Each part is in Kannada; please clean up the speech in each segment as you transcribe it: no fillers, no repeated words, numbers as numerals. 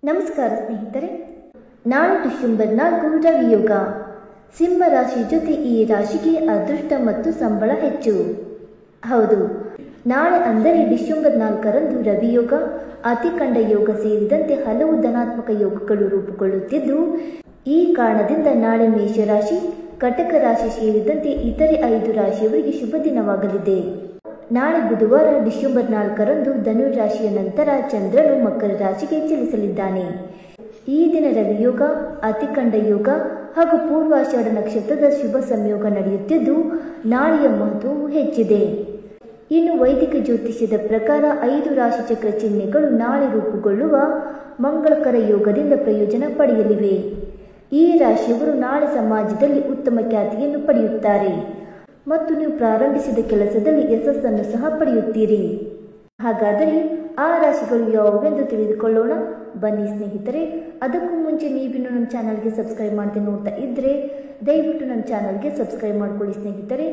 ನಮಸ್ಕಾರ ಸ್ನೇಹಿತರೆ, ನಾಳೆ ಡಿಸೆಂಬರ್ 4 ರವಿಯೋಗ. ಸಿಂಹ ರಾಶಿ ಜೊತೆ ಈ ರಾಶಿಗೆ ಅದೃಷ್ಟ ಮತ್ತು ಸಂಬಳ ಹೆಚ್ಚು. ಹೌದು, ನಾಳೆ ಅಂದರೆ ಡಿಸೆಂಬರ್ 4ರಂದು ರವಿಯೋಗ, ಅತಿಕಂಡ ಯೋಗ ಸೇರಿದಂತೆ ಹಲವು ಧನಾತ್ಮಕ ಯೋಗಗಳು ರೂಪುಗೊಳ್ಳುತ್ತಿದ್ದು, ಈ ಕಾರಣದಿಂದ ನಾಳೆ ಮೇಷರಾಶಿ, ಕಟಕ ರಾಶಿ ಸೇರಿದಂತೆ ಇತರೆ 5 ರಾಶಿಯವರಿಗೆ ಶುಭ ದಿನವಾಗಲಿದೆ. ನಾಳೆ ಬುಧವಾರ ಡಿಸೆಂಬರ್ 4ರಂದು ಧನುರ್ ರಾಶಿಯ ನಂತರ ಚಂದ್ರನು ಮಕರ ರಾಶಿಗೆ ಚಲಿಸಲಿದ್ದಾನೆ. ಈ ದಿನ ರವಿಯೋಗ, ಅತಿಕಂಡ ಯೋಗ ಹಾಗೂ ಪೂರ್ವಾಷಾಢ ನಕ್ಷತ್ರದ ಶುಭ ಸಂಯೋಗ ನಡೆಯುತ್ತಿದ್ದು, ನಾಳೆಯ ಮಹತ್ವವು ಹೆಚ್ಚಿದೆ. ಇನ್ನು ವೈದಿಕ ಜ್ಯೋತಿಷ್ಯದ ಪ್ರಕಾರ 5 ರಾಶಿ ಚಕ್ರ ಚಿಹ್ನೆಗಳು ನಾಳೆ ರೂಪುಗೊಳ್ಳುವ ಮಂಗಳಕರ ಯೋಗದಿಂದ ಪ್ರಯೋಜನ ಪಡೆಯಲಿವೆ. ಈ ರಾಶಿಯವರು ನಾಳೆ ಸಮಾಜದಲ್ಲಿ ಉತ್ತಮ ಖ್ಯಾತಿಯನ್ನು ಪಡೆಯುತ್ತಾರೆ ಮತ್ತು ನೀವು ಪ್ರಾರಂಭಿಸಿದ ಕೆಲಸದಲ್ಲಿ ಯಶಸ್ಸನ್ನು ಸಹ ಪಡೆಯುತ್ತೀರಿ. ಹಾಗಾದರೆ ಆ ರಾಶಿಗಳು ಯಾವುವೆಂದು ತಿಳಿದುಕೊಳ್ಳೋಣ ಬನ್ನಿ ಸ್ನೇಹಿತರೆ. ಅದಕ್ಕೂ ಮುಂಚೆ ನೀವಿನ್ನು ನಮ್ಮ ಚಾನಲ್ಗೆ ಸಬ್ಸ್ಕ್ರೈಬ್ ಮಾಡದೆ ನೋಡ್ತಾ ಇದ್ದರೆ ದಯವಿಟ್ಟು ನಮ್ಮ ಚಾನಲ್ಗೆ ಸಬ್ಸ್ಕ್ರೈಬ್ ಮಾಡಿಕೊಳ್ಳಿ ಸ್ನೇಹಿತರೆ.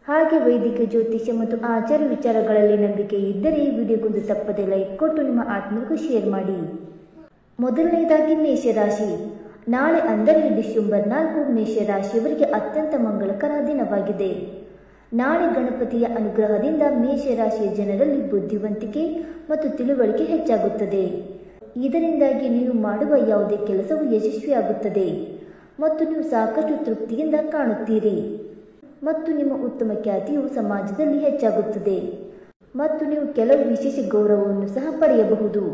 ಹಾಗೆ ವೈದಿಕ ಜ್ಯೋತಿಷ್ಯ ಮತ್ತು ಆಚಾರ ವಿಚಾರಗಳಲ್ಲಿ ನಂಬಿಕೆ ಇದ್ದರೆ ಈ ವಿಡಿಯೋಗೊಂದು ತಪ್ಪದೆ ಲೈಕ್ ಕೊಟ್ಟು ನಿಮ್ಮ ಆತ್ಮೀಯರಿಗೂ ಶೇರ್ ಮಾಡಿ. ಮೊದಲನೆಯದಾಗಿ ಮೇಷರಾಶಿ. ನಾಳೆ ಅಂದರೆ ಡಿಸೆಂಬರ್ 4 ಮೇಷರಾಶಿಯವರಿಗೆ ಅತ್ಯಂತ ಮಂಗಳಕರ ದಿನವಾಗಿದೆ. ನಾಳೆ ಗಣಪತಿಯ ಅನುಗ್ರಹದಿಂದ ಮೇಷರಾಶಿಯ ಜನರಲ್ಲಿ ಬುದ್ಧಿವಂತಿಕೆ ಮತ್ತು ತಿಳುವಳಿಕೆ ಹೆಚ್ಚಾಗುತ್ತದೆ. ಇದರಿಂದಾಗಿ ನೀವು ಮಾಡುವ ಯಾವುದೇ ಕೆಲಸವು ಯಶಸ್ವಿಯಾಗುತ್ತದೆ ಮತ್ತು ನೀವು ಸಾಕಷ್ಟು ತೃಪ್ತಿಯಿಂದ ಕಾಣುತ್ತೀರಿ ಮತ್ತು ನಿಮ್ಮ ಉತ್ತಮ ಖ್ಯಾತಿಯು ಸಮಾಜದಲ್ಲಿ ಹೆಚ್ಚಾಗುತ್ತದೆ ಮತ್ತು ನೀವು ಕೆಲವು ವಿಶೇಷ ಗೌರವವನ್ನು ಸಹ ಪಡೆಯಬಹುದು.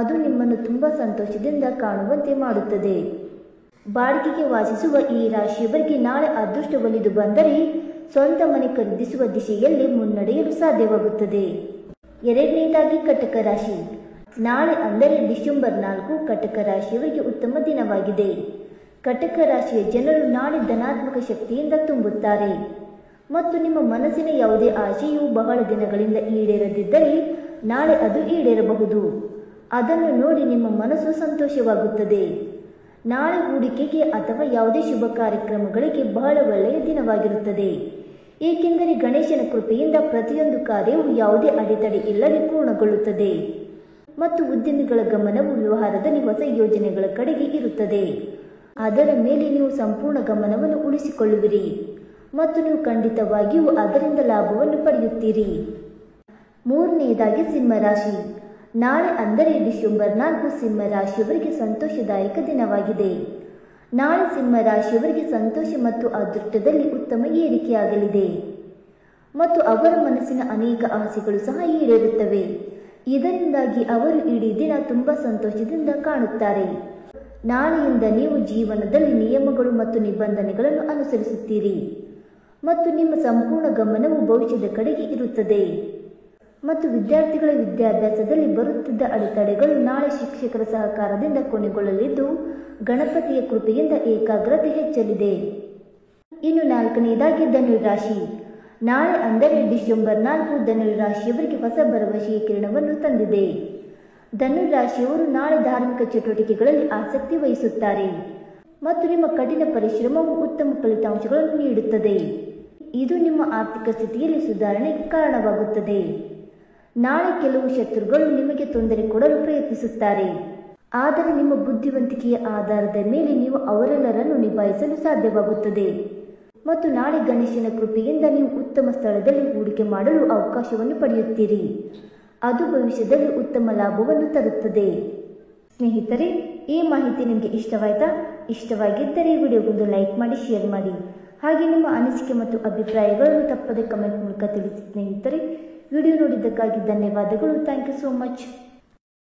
ಅದು ನಿಮ್ಮನ್ನು ತುಂಬಾ ಸಂತೋಷದಿಂದ ಕಾಣುವಂತೆ ಮಾಡುತ್ತದೆ. ಬಾಡಿಗೆಗೆ ವಾಸಿಸುವ ಈ ರಾಶಿಯವರಿಗೆ ನಾಳೆ ಅದೃಷ್ಟ ಒಲಿದು ಬಂದರೆ ಸ್ವಂತ ಮನೆ ಖರೀದಿಸುವ ದಿಶೆಯಲ್ಲಿ ಮುನ್ನಡೆಯಲು ಸಾಧ್ಯವಾಗುತ್ತದೆ. ಎರಡನೇದಾಗಿ ಕಟಕ ರಾಶಿ. ನಾಳೆ ಅಂದರೆ ಡಿಸೆಂಬರ್ 4 ಕಟಕ ರಾಶಿಯವರಿಗೆ ಉತ್ತಮ ದಿನವಾಗಿದೆ. ಕಟಕ ರಾಶಿಯ ಜನರು ನಾಳೆ ಧನಾತ್ಮಕ ಶಕ್ತಿಯಿಂದ ತುಂಬುತ್ತಾರೆ ಮತ್ತು ನಿಮ್ಮ ಮನಸ್ಸಿನ ಯಾವುದೇ ಆಶೆಯು ಬಹಳ ದಿನಗಳಿಂದ ಈಡೇರದಿದ್ದರೆ ನಾಳೆ ಅದು ಈಡೇರಬಹುದು. ಅದನ್ನು ನೋಡಿ ನಿಮ್ಮ ಮನಸ್ಸು ಸಂತೋಷವಾಗುತ್ತದೆ. ನಾಳೆ ಹೂಡಿಕೆಗೆ ಅಥವಾ ಯಾವುದೇ ಶುಭ ಕಾರ್ಯಕ್ರಮಗಳಿಗೆ ಬಹಳ ಒಳ್ಳೆಯ ದಿನವಾಗಿರುತ್ತದೆ, ಏಕೆಂದರೆ ಗಣೇಶನ ಕೃಪೆಯಿಂದ ಪ್ರತಿಯೊಂದು ಕಾರ್ಯವು ಯಾವುದೇ ಅಡೆತಡೆ ಇಲ್ಲದೆ ಪೂರ್ಣಗೊಳ್ಳುತ್ತದೆ ಮತ್ತು ಉದ್ಯಮಿಗಳ ಗಮನವು ವ್ಯವಹಾರದಲ್ಲಿ ಹೊಸ ಯೋಜನೆಗಳ ಕಡೆಗೆ ಇರುತ್ತದೆ. ಅದರ ಮೇಲೆ ನೀವು ಸಂಪೂರ್ಣ ಗಮನವನ್ನು ಉಳಿಸಿಕೊಳ್ಳುವಿರಿ ಮತ್ತು ನೀವು ಖಂಡಿತವಾಗಿಯೂ ಅದರಿಂದ ಲಾಭವನ್ನು ಪಡೆಯುತ್ತೀರಿ. ಮೂರನೆಯದಾಗಿ ಸಿಂಹರಾಶಿ. ನಾಳೆ ಅಂದರೆ ಡಿಸೆಂಬರ್ 4 ಸಿಂಹ ರಾಶಿಯವರಿಗೆ ಸಂತೋಷದಾಯಕ ದಿನವಾಗಿದೆ. ನಾಳೆ ಸಿಂಹ ರಾಶಿಯವರಿಗೆ ಸಂತೋಷ ಮತ್ತು ಅದೃಷ್ಟದಲ್ಲಿ ಉತ್ತಮ ಏರಿಕೆಯಾಗಲಿದೆ ಮತ್ತು ಅವರ ಮನಸ್ಸಿನ ಅನೇಕ ಆಸೆಗಳು ಸಹ ಈಡೇರುತ್ತವೆ. ಇದರಿಂದಾಗಿ ಅವರು ಇಡೀ ದಿನ ತುಂಬಾ ಸಂತೋಷದಿಂದ ಕಾಣುತ್ತಾರೆ. ನಾಳೆಯಿಂದ ನೀವು ಜೀವನದಲ್ಲಿ ನಿಯಮಗಳು ಮತ್ತು ನಿಬಂಧನೆಗಳನ್ನು ಅನುಸರಿಸುತ್ತೀರಿ ಮತ್ತು ನಿಮ್ಮ ಸಂಪೂರ್ಣ ಗಮನವು ಭವಿಷ್ಯದ ಕಡೆಗೆ ಇರುತ್ತದೆ ಮತ್ತು ವಿದ್ಯಾರ್ಥಿಗಳ ವಿದ್ಯಾಭ್ಯಾಸದಲ್ಲಿ ಬರುತ್ತಿದ್ದ ಅಡೆತಡೆಗಳು ನಾಳೆ ಶಿಕ್ಷಕರ ಸಹಕಾರದಿಂದ ಕೊನೆಗೊಳ್ಳಲಿದ್ದು, ಗಣಪತಿಯ ಕೃಪೆಯಿಂದ ಏಕಾಗ್ರತೆ ಹೆಚ್ಚಲಿದೆ. ಇನ್ನು ನಾಲ್ಕನೆಯದಾಗಿ ಧನುರ್ ರಾಶಿ. ನಾಳೆ ಅಂದರೆ ಡಿಸೆಂಬರ್ 4 ಧನುರ್ ರಾಶಿಯವರಿಗೆ ಹೊಸ ಭರವಸೆಯ ಕಿರಣವನ್ನು ತಂದಿದೆ. ಧನುರ್ ರಾಶಿಯವರು ನಾಳೆ ಧಾರ್ಮಿಕ ಚಟುವಟಿಕೆಗಳಲ್ಲಿ ಆಸಕ್ತಿ ವಹಿಸುತ್ತಾರೆ ಮತ್ತು ನಿಮ್ಮ ಕಠಿಣ ಪರಿಶ್ರಮವು ಉತ್ತಮ ಫಲಿತಾಂಶಗಳನ್ನು ನೀಡುತ್ತದೆ. ಇದು ನಿಮ್ಮ ಆರ್ಥಿಕ ಸ್ಥಿತಿಯಲ್ಲಿ ಸುಧಾರಣೆಗೆ ಕಾರಣವಾಗುತ್ತದೆ. ನಾಳೆ ಕೆಲವು ಶತ್ರುಗಳು ನಿಮಗೆ ತೊಂದರೆ ಕೊಡಲು ಪ್ರಯತ್ನಿಸುತ್ತಾರೆ, ಆದರೆ ನಿಮ್ಮ ಬುದ್ಧಿವಂತಿಕೆಯ ಆಧಾರದ ಮೇಲೆ ನೀವು ಅವರೆಲ್ಲರನ್ನು ನಿಭಾಯಿಸಲು ಸಾಧ್ಯವಾಗುತ್ತದೆ ಮತ್ತು ನಾಳೆ ಗಣೇಶನ ಕೃಪೆಯಿಂದ ನೀವು ಉತ್ತಮ ಸ್ಥಳದಲ್ಲಿ ಹೂಡಿಕೆ ಮಾಡಲು ಅವಕಾಶವನ್ನು ಪಡೆಯುತ್ತೀರಿ. ಅದು ಭವಿಷ್ಯದಲ್ಲಿ ಉತ್ತಮ ಲಾಭವನ್ನು ತರುತ್ತದೆ. ಸ್ನೇಹಿತರೆ, ಈ ಮಾಹಿತಿ ನಿಮಗೆ ಇಷ್ಟವಾಯ್ತಾ? ಇಷ್ಟವಾಗಿದ್ದರೆ ಈ ವಿಡಿಯೋಗೊಂದು ಲೈಕ್ ಮಾಡಿ, ಶೇರ್ ಮಾಡಿ. ಹಾಗೆ ನಿಮ್ಮ ಅನಿಸಿಕೆ ಮತ್ತು ಅಭಿಪ್ರಾಯಗಳನ್ನು ತಪ್ಪದೆ ಕಮೆಂಟ್ ಮೂಲಕ ತಿಳಿಸಿ ಸ್ನೇಹಿತರೆ. ವಿಡಿಯೋ ನೋಡಿದ್ದಕ್ಕಾಗಿ ಧನ್ಯವಾದಗಳು. Thank you so much.